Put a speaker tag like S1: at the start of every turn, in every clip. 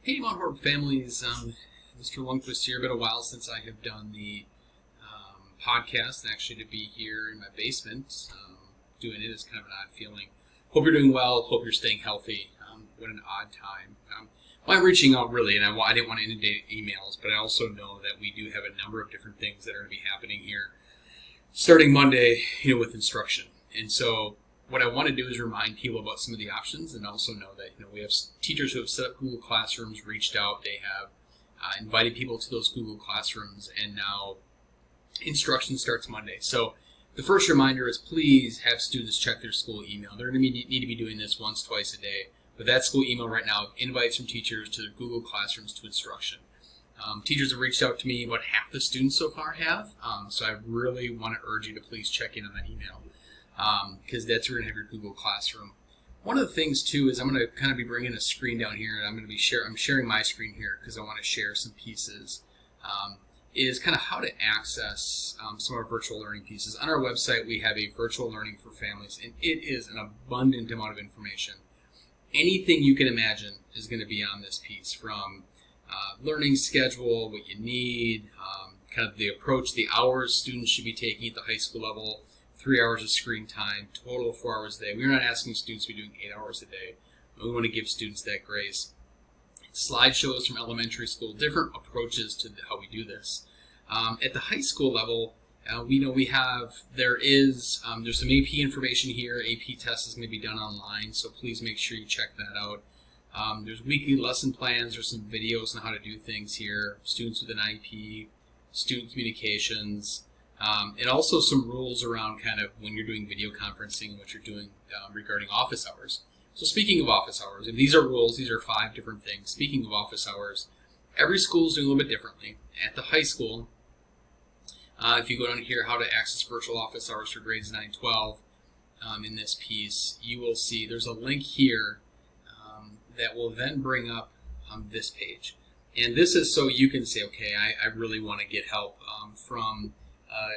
S1: Hey, Mount Horeb families, Mr. Lundquist here. Been a while since I have done the podcast, and actually to be here in my basement doing it is kind of an odd feeling. Hope you're doing well. Hope you're staying healthy. What an odd time. Well, I'm reaching out really, and I didn't want to inundate emails, but I also know that we do have a number of different things that are going to be happening here starting Monday, with instruction. And so what I want to do is remind people about some of the options, and also know that we have teachers who have set up Google Classrooms, reached out, they have invited people to those Google Classrooms, and now instruction starts Monday. So the first reminder is please have students check their school email. They're going to need to be doing this once, twice a day. But that school email right now invites from teachers to their Google Classrooms to instruction. Teachers have reached out to me, about half the students so far have, so I really want to urge you to please check in on that email. Because that's where you're going to have your Google Classroom. One of the things too is I'm going to kind of be bringing a screen down here, and I'm sharing my screen here because I want to share some pieces. Is kind of how to access some of our virtual learning pieces. On our website we have a virtual learning for families, and it is an abundant amount of information. Anything you can imagine is going to be on this piece, from learning schedule, what you need, kind of the approach, the hours students should be taking at the high school level, 3 hours of screen time, total of 4 hours a day. We're not asking students to be doing 8 hours a day. We want to give students that grace. Slideshows from elementary school, different approaches to how we do this. At the high school level, there's some AP information here. AP test is going to be done online, so please make sure you check that out. There's weekly lesson plans. There's some videos on how to do things here. Students with an IEP, student communications. And also some rules around kind of when you're doing video conferencing and what you're doing regarding office hours. So speaking of office hours, and these are rules, these are 5 different things. Speaking of office hours, every school is doing a little bit differently. At the high school, if you go down here, how to access virtual office hours for grades 9-12, in this piece, you will see there's a link here that will then bring up this page. And this is so you can say, okay, I really want to get help from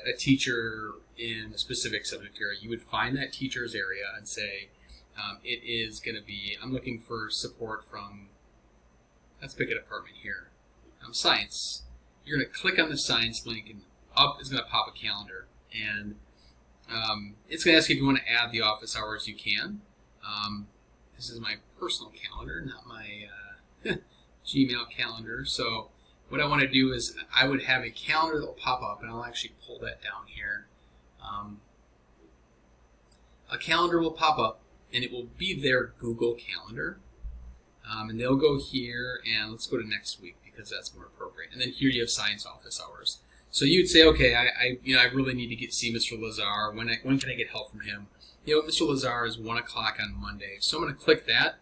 S1: a teacher in a specific subject area. You would find that teacher's area and say, it is going to be, I'm looking for support from, let's pick a department here, science. You're going to click on the science link, and up is going to pop a calendar. And it's going to ask you if you want to add the office hours. You can. This is my personal calendar, not my Gmail calendar. So what I want to do is I would have a calendar that will pop up, and I'll actually pull that down here. A calendar will pop up, and it will be their Google Calendar. And they'll go here, and let's go to next week because that's more appropriate. And then here you have science office hours. So you'd say, okay, I really need to see Mr. Lazar. When can I get help from him? Mr. Lazar is 1 o'clock on Monday. So I'm going to click that.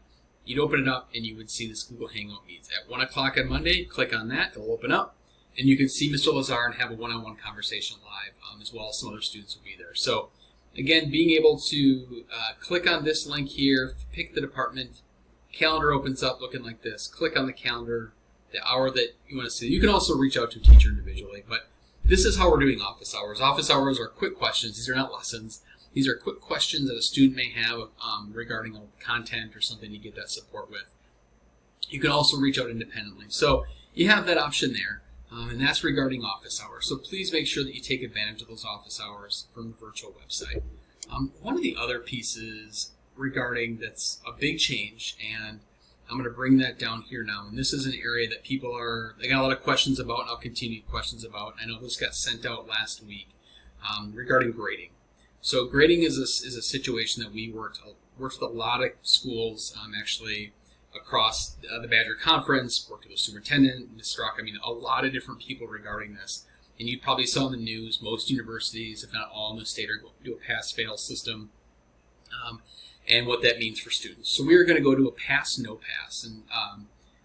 S1: You'd open it up, and you would see this Google Hangout Meets. At 1 o'clock on Monday, click on that. It'll open up, and you can see Mr. Lazar and have a one-on-one conversation live, as well as some other students will be there. So again, being able to click on this link here, pick the department, calendar opens up looking like this. Click on the calendar, the hour that you want to see. You can also reach out to a teacher individually, but this is how we're doing office hours. Office hours are quick questions. These are not lessons. These are quick questions that a student may have regarding content or something to get that support with. You can also reach out independently. So you have that option there, and that's regarding office hours. So please make sure that you take advantage of those office hours from the virtual website. One of the other pieces regarding that's a big change, and I'm going to bring that down here now, and this is an area that they got a lot of questions about, and I'll continue questions about. I know this got sent out last week regarding grading. So grading is a situation that we worked with a lot of schools, actually across the Badger Conference, worked with the superintendent, Ms. Strzok, a lot of different people regarding this. And you probably saw in the news, most universities, if not all in the state, are going to do a pass-fail system, and what that means for students. So we are going to go to a pass-no-pass. And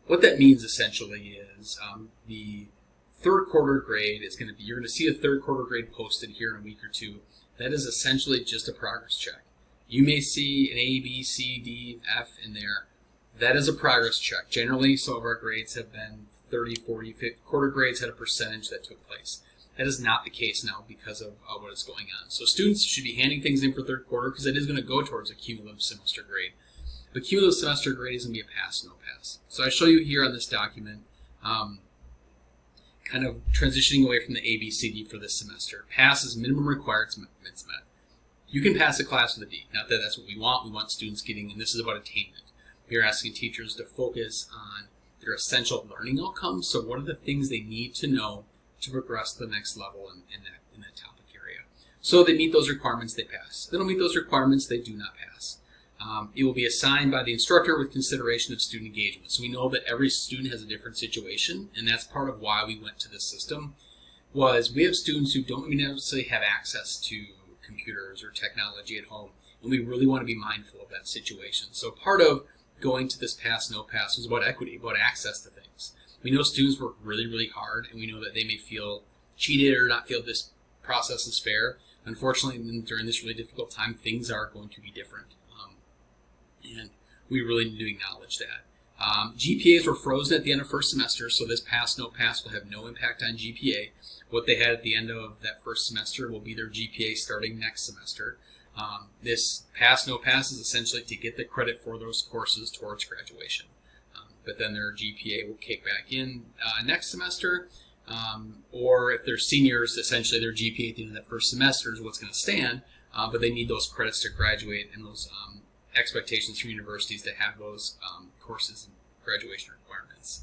S1: what that means essentially is the third quarter grade is going to be, you're going to see a third quarter grade posted here in a week or two. That is essentially just a progress check. You may see an A, B, C, D, F in there. That is a progress check. Generally, some of our grades have been 30, 40, 50. Quarter grades had a percentage that took place. That is not the case now because of what is going on. So students should be handing things in for third quarter because it is going to go towards a cumulative semester grade. But cumulative semester grade is going to be a pass, no pass. So I show you here on this document, kind of transitioning away from the A, B, C, D for this semester. Pass is minimum requirements met. You can pass a class with a D. Not that that's what we want. We want students getting, and this is about attainment. We are asking teachers to focus on their essential learning outcomes. So what are the things they need to know to progress to the next level in that topic area? So they meet those requirements, they pass. They don't meet those requirements, they do not pass. It will be assigned by the instructor with consideration of student engagement. So we know that every student has a different situation, and that's part of why we went to this system, was we have students who don't necessarily have access to computers or technology at home, and we really want to be mindful of that situation. So part of going to this pass, no pass was about equity, about access to things. We know students work really, really hard, and we know that they may feel cheated or not feel this process is fair. Unfortunately, during this really difficult time, things are going to be different. And we really need to acknowledge that. GPAs were frozen at the end of first semester, so this pass, no pass will have no impact on GPA. What they had at the end of that first semester will be their GPA starting next semester. This pass, no pass is essentially to get the credit for those courses towards graduation. But then their GPA will kick back in next semester, or if they're seniors, essentially their GPA at the end of that first semester is what's going to stand, but they need those credits to graduate and those expectations from universities to have those courses and graduation requirements.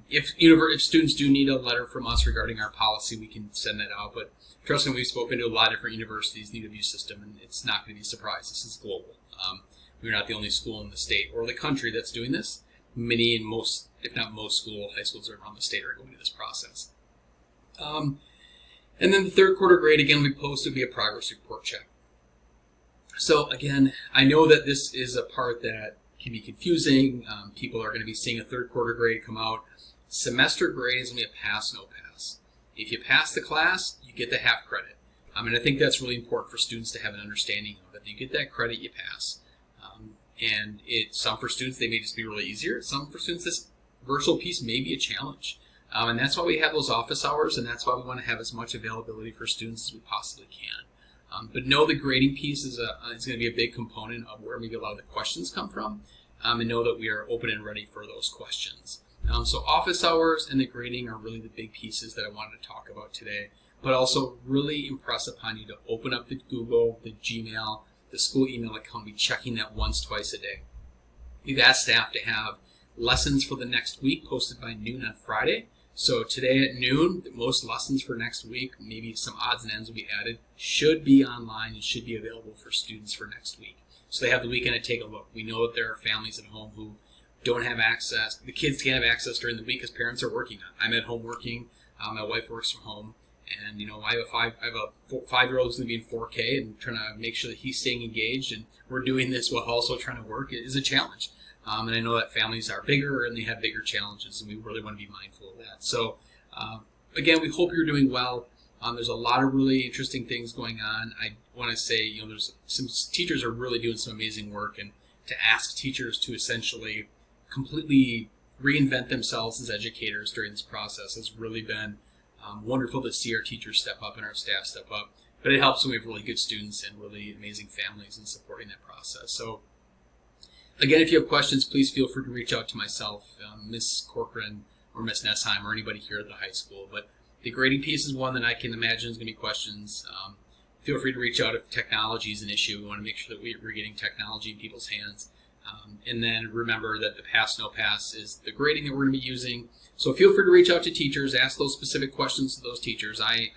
S1: If students do need a letter from us regarding our policy, we can send that out, but trust me, we've spoken to a lot of different universities, need a view system, and it's not going to be a surprise. This is global. We're not the only school in the state or the country that's doing this. Many and most, if not most high schools around the state are going through this process. And then the third quarter grade, again, we post would be a progress report check. So again, I know that this is a part that can be confusing. People are going to be seeing a third quarter grade come out. Semester grade is going to be a pass, no pass. If you pass the class, you get the half credit. And I think that's really important for students to have an understanding of it. You get that credit, you pass. And some for students, they may just be really easier. Some for students, this virtual piece may be a challenge. And that's why we have those office hours, and that's why we want to have as much availability for students as we possibly can. But know the grading piece is going to be a big component of where maybe a lot of the questions come from, and know that we are open and ready for those questions. So office hours and the grading are really the big pieces that I wanted to talk about today, but also really impress upon you to open up the Google, the Gmail, the school email account, be checking that once, twice a day. We've asked staff to have lessons for the next week posted by noon on Friday. So today at noon, most lessons for next week, maybe some odds and ends will be added, should be online and should be available for students for next week. So they have the weekend to take a look. We know that there are families at home who don't have access. The kids can't have access during the week because parents are working. I'm at home working. My wife works from home. And, I have a 5-year-old who's going to be in 4K and trying to make sure that he's staying engaged. And we're doing this while also trying to work. It is a challenge. And I know that families are bigger and they have bigger challenges, and we really want to be mindful of that. So, again, we hope you're doing well. There's a lot of really interesting things going on. I want to say, there's some teachers are really doing some amazing work, and to ask teachers to essentially completely reinvent themselves as educators during this process has really been wonderful to see our teachers step up and our staff step up. But it helps when we have really good students and really amazing families in supporting that process. So, again, if you have questions, please feel free to reach out to myself, Ms. Corcoran, or Ms. Nessheim, or anybody here at the high school. But the grading piece is one that I can imagine is going to be questions. Feel free to reach out if technology is an issue. We want to make sure that we're getting technology in people's hands. And then remember that the pass, no pass is the grading that we're going to be using. So feel free to reach out to teachers, ask those specific questions to those teachers. I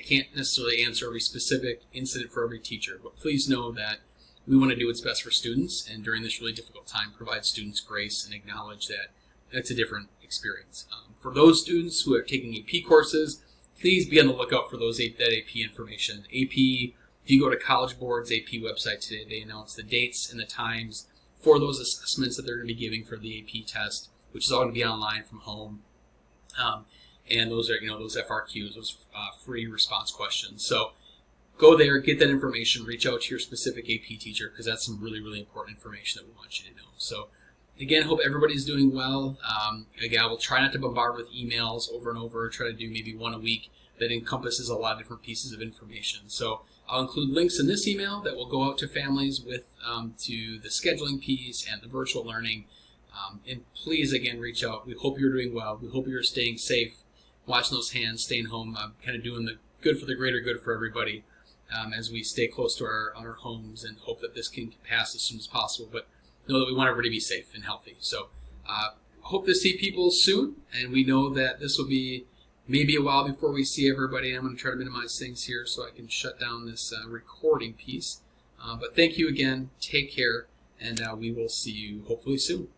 S1: can't necessarily answer every specific incident for every teacher, but please know that we want to do what's best for students, and during this really difficult time, provide students grace and acknowledge that it's a different experience. For those students who are taking AP courses, please be on the lookout for that AP information. AP, if you go to College Board's AP website today, they announce the dates and the times for those assessments that they're going to be giving for the AP test, which is all going to be online from home. And those are, those FRQs, those free response questions. So go there, get that information, reach out to your specific AP teacher, because that's some really, really important information that we want you to know. So again, hope everybody's doing well. Again, I will try not to bombard with emails over and over, try to do maybe one a week that encompasses a lot of different pieces of information. So I'll include links in this email that will go out to families with to the scheduling piece and the virtual learning. And please, again, reach out. We hope you're doing well. We hope you're staying safe, watching those hands, staying home, kind of doing the good for the greater good for everybody as we stay close to our homes and hope that this can pass as soon as possible. But know that we want everybody to be safe and healthy. So hope to see people soon, and we know that this will be maybe a while before we see everybody. I'm going to try to minimize things here so I can shut down this recording piece. But thank you again. Take care, and we will see you hopefully soon.